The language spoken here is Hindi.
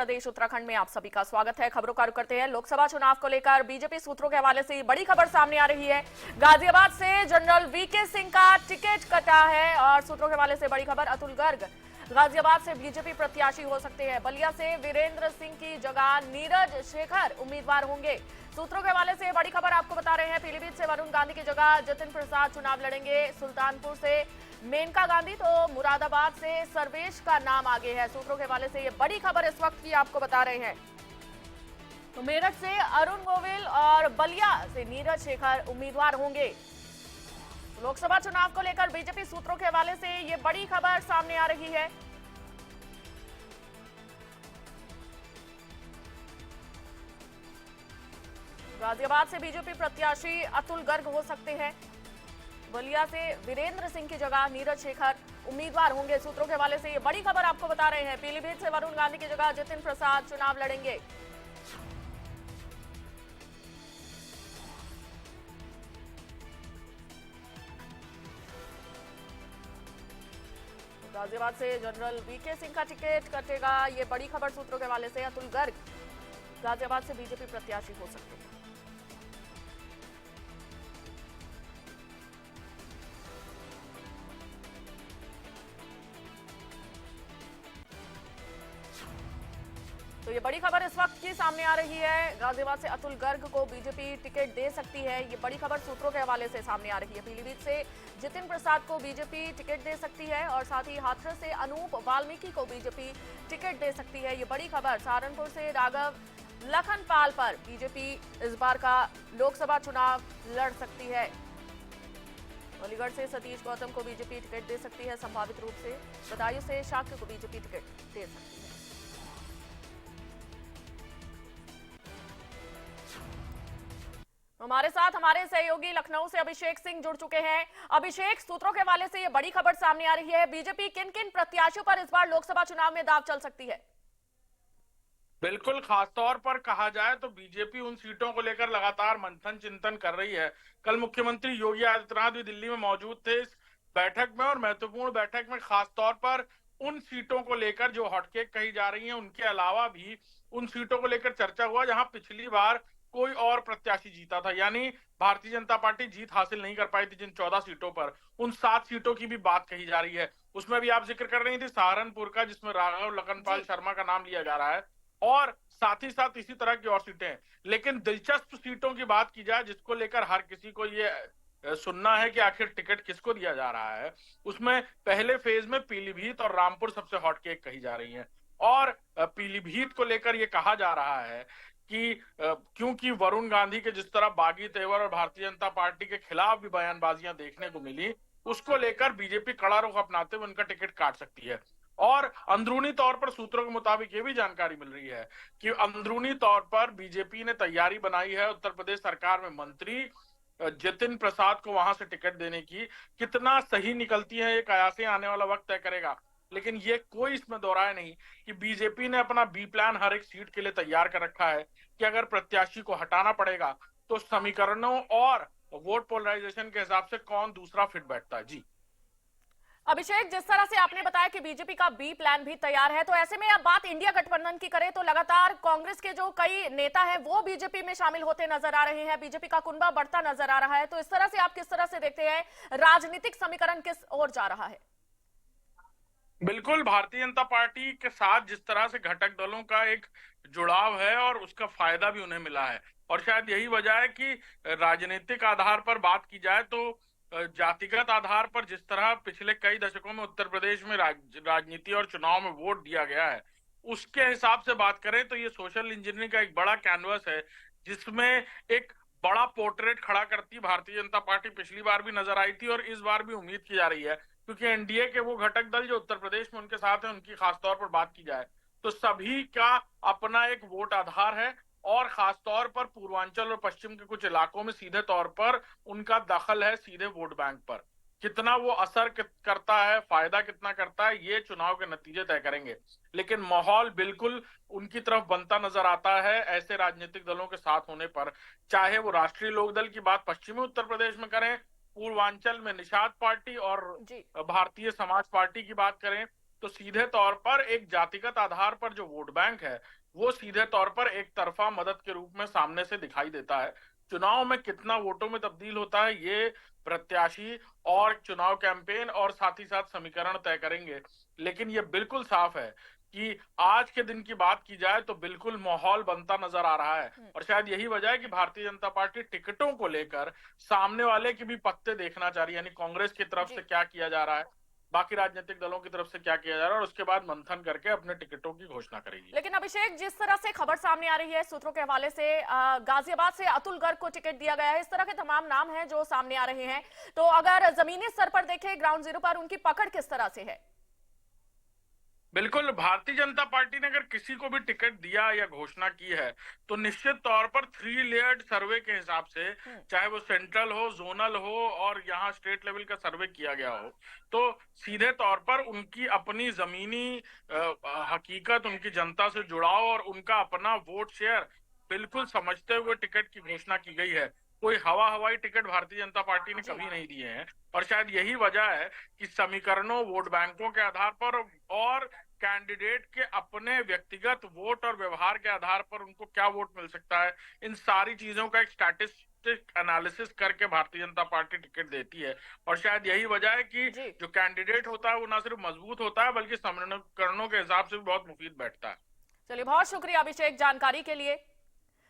प्रदेश उत्तराखंड में आप सभी का स्वागत है। खबरों का रुख करते हैं। लोकसभा चुनाव को लेकर बीजेपी सूत्रों के हवाले से बड़ी खबर सामने आ रही है। गाजियाबाद से जनरल वीके सिंह का टिकट कटा है और सूत्रों के हवाले से बड़ी खबर, अतुल गर्ग गाजियाबाद से बीजेपी प्रत्याशी हो सकते हैं। बलिया से वीरेंद्र सिंह की जगह नीरज शेखर उम्मीदवार होंगे। सूत्रों के हवाले से बड़ी खबर आपको बता रहे हैं। पीलीभीत से वरुण गांधी की जगह जतिन प्रसाद चुनाव लड़ेंगे। सुल्तानपुर से मेनका गांधी तो मुरादाबाद से सर्वेश का नाम आगे है। सूत्रों के हवाले से ये बड़ी खबर इस वक्त की आपको बता रहे हैं। तो मेरठ से अरुण गोविल और बलिया से नीरज शेखर उम्मीदवार होंगे। लोकसभा चुनाव को लेकर बीजेपी सूत्रों के हवाले से ये बड़ी खबर सामने आ रही है। गाजियाबाद से बीजेपी प्रत्याशी अतुल गर्ग हो सकते हैं। बलिया से वीरेंद्र सिंह की जगह नीरज शेखर उम्मीदवार होंगे। सूत्रों के हवाले से ये बड़ी खबर आपको बता रहे हैं। पीलीभीत से वरुण गांधी की जगह जतिन प्रसाद चुनाव लड़ेंगे। गाजियाबाद से जनरल वीके सिंह का टिकट कटेगा। ये बड़ी खबर सूत्रों के हवाले से। अतुल गर्ग गाजियाबाद से बीजेपी प्रत्याशी हो सकते हैं। तो ये बड़ी खबर इस वक्त की सामने आ रही है। गाजियाबाद से अतुल गर्ग को बीजेपी टिकट दे सकती है। ये बड़ी खबर सूत्रों के हवाले से सामने आ रही है। पीलीभीत से जतिन प्रसाद को बीजेपी टिकट दे सकती है और साथ ही हाथरस से अनूप वाल्मीकि को बीजेपी टिकट दे सकती है। ये बड़ी खबर। सहारनपुर से राघव लखनपाल पर बीजेपी इस बार का लोकसभा चुनाव लड़ सकती है। अलीगढ़ से सतीश गौतम को बीजेपी टिकट दे सकती है संभावित रूप से। बदायूं से शाक्य को बीजेपी टिकट दे सकती है। हमारे साथ हमारे सहयोगी लखनऊ से अभिषेक सिंह जुड़ चुके हैं। अभिषेक, सूत्रों के हवाले से ये बड़ी खबर सामने आ रही है। बीजेपी किन किन प्रत्याशियों पर इस बार लोकसभा चुनाव में दांव चल सकती है? बिल्कुल, खासतौर पर कहा जाए तो बीजेपी उन सीटों को लेकर लगातार मंथन चिंतन कर रही है। कल मुख्यमंत्री योगी आदित्यनाथ भी दिल्ली में मौजूद थे इस बैठक में, और महत्वपूर्ण बैठक में खासतौर पर उन सीटों को लेकर जो हॉटकेक कही जा रही हैं, उनके अलावा भी उन सीटों को लेकर चर्चा हुआ जहां पिछली बार कोई और प्रत्याशी जीता था। यानी भारतीय जनता पार्टी जीत हासिल नहीं कर पाई थी जिन 14 सीटों पर, उन 7 सीटों की भी बात कही जा रही है। उसमें भी आप जिक्र कर रही थी सहारनपुर का, जिसमें राघव लखनपाल शर्मा का नाम लिया जा रहा है, और साथ ही साथ इसी तरह की और सीटें हैं। लेकिन दिलचस्प सीटों की बात की जाए जिसको लेकर हर किसी को ये सुनना है कि आखिर टिकट किसको दिया जा रहा है, उसमें पहले फेज में पीलीभीत और रामपुर सबसे हॉटकेक कही जा रही हैं। और पीलीभीत को लेकर ये कहा जा रहा है कि क्योंकि वरुण गांधी के जिस तरह बागी तेवर और भारतीय जनता पार्टी के खिलाफ भी बयानबाजियां देखने को मिली, उसको लेकर बीजेपी कड़ा रुख अपनाते हुए उनका टिकट काट सकती है। और अंदरूनी तौर पर सूत्रों के मुताबिक ये भी जानकारी मिल रही है कि अंदरूनी तौर पर बीजेपी ने तैयारी बनाई है उत्तर प्रदेश सरकार में मंत्री जतिन प्रसाद को वहां से टिकट देने की। कितना सही निकलती है ये कयासें आने वाला वक्त तय करेगा, लेकिन ये कोई इसमें दो राय नहीं कि बीजेपी ने अपना बी प्लान हर एक सीट के लिए तैयार कर रखा है कि अगर प्रत्याशी को हटाना पड़ेगा तो समीकरणों और वोट पोलराइजेशन के हिसाब से कौन दूसरा फिट बैठता है। जी अभिषेक, जिस तरह से आपने बताया कि बीजेपी का बी प्लान भी तैयार है, तो ऐसे में अब बात इंडिया गठबंधन की करें तो लगातार कांग्रेस के जो कई नेता हैं वो बीजेपी में शामिल होते नजर आ रहे हैं। बीजेपी का कुनबा बढ़ता नजर आ रहा है। तो इस तरह से आप किस तरह से देखते हैं, राजनीतिक समीकरण किस ओर जा रहा है? बिल्कुल, भारतीय जनता पार्टी के साथ जिस तरह से घटक दलों का एक जुड़ाव है और उसका फायदा भी उन्हें मिला है, और शायद यही वजह है कि राजनीतिक आधार पर बात की जाए तो जातिगत आधार पर जिस तरह पिछले कई दशकों में उत्तर प्रदेश में राजनीति और चुनाव में वोट दिया गया है, उसके हिसाब से बात करें तो ये सोशल इंजीनियरिंग का एक बड़ा कैनवस है जिसमें एक बड़ा पोर्ट्रेट खड़ा करती भारतीय जनता पार्टी पिछली बार भी नजर आई थी और इस बार भी उम्मीद की जा रही है। क्योंकि एनडीए के वो घटक दल जो उत्तर प्रदेश में उनके साथ है, उनकी खासतौर पर बात की जाए तो सभी का अपना एक वोट आधार है, और खासतौर पर पूर्वांचल और पश्चिम के कुछ इलाकों में सीधे तौर पर उनका दखल है सीधे वोट बैंक पर। कितना वो असर करता है, फायदा कितना करता है, ये चुनाव के नतीजे तय करेंगे। लेकिन माहौल बिल्कुल उनकी तरफ बनता नजर आता है ऐसे राजनीतिक दलों के साथ होने पर, चाहे वो राष्ट्रीय लोकदल की बात पश्चिमी उत्तर प्रदेश में करें, पूर्वांचल में निषाद पार्टी और भारतीय समाज पार्टी की बात करें, तो सीधे तौर पर एक जातिगत आधार पर जो वोट बैंक है वो सीधे तौर पर एक तरफा मदद के रूप में सामने से दिखाई देता है। चुनाव में कितना वोटों में तब्दील होता है ये प्रत्याशी और चुनाव कैंपेन और साथ ही साथ समीकरण तय करेंगे। लेकिन ये बिल्कुल साफ है कि आज के दिन की बात की जाए तो बिल्कुल माहौल बनता नजर आ रहा है और शायद यही वजह है कि भारतीय जनता पार्टी टिकटों को लेकर सामने वाले की भी पत्ते देखना चाह रही है, यानी कांग्रेस की तरफ से क्या किया जा रहा है, बाकी राजनीतिक दलों की तरफ से क्या किया जा रहा है, और उसके बाद मंथन करके अपने टिकटों की घोषणा करेगी। लेकिन अभिषेक, जिस तरह से खबर सामने आ रही है सूत्रों के हवाले से, गाजियाबाद से अतुल गर्ग को टिकट दिया गया है, इस तरह के तमाम नाम हैं जो सामने आ रहे हैं। तो अगर जमीनी स्तर पर देखें, ग्राउंड जीरो पर उनकी पकड़ किस तरह से है? बिल्कुल, भारतीय जनता पार्टी ने अगर किसी को भी टिकट दिया या घोषणा की है तो निश्चित तौर पर 3 लेयर्ड सर्वे के हिसाब से, चाहे वो सेंट्रल हो, जोनल हो और यहाँ स्टेट लेवल का सर्वे किया गया हो, तो सीधे तौर पर उनकी अपनी जमीनी हकीकत, उनकी जनता से जुड़ाव और उनका अपना वोट शेयर बिल्कुल समझते हुए टिकट की घोषणा की गई है। कोई हवाई टिकट भारतीय जनता पार्टी ने कभी नहीं दिए हैं और शायद यही वजह है कि समीकरणों, वोट बैंकों के आधार पर और कैंडिडेट के अपने व्यक्तिगत वोट और व्यवहार के आधार पर उनको क्या वोट मिल सकता है, इन सारी चीजों का एक स्टैटिस्टिक एनालिसिस करके भारतीय जनता पार्टी टिकट देती है। और शायद यही वजह है कि जो कैंडिडेट होता है वो ना सिर्फ मजबूत होता है बल्कि समीकरणों के हिसाब से भी बहुत मुफीद बैठता है। चलिए, बहुत शुक्रिया अभिषेक जानकारी के लिए।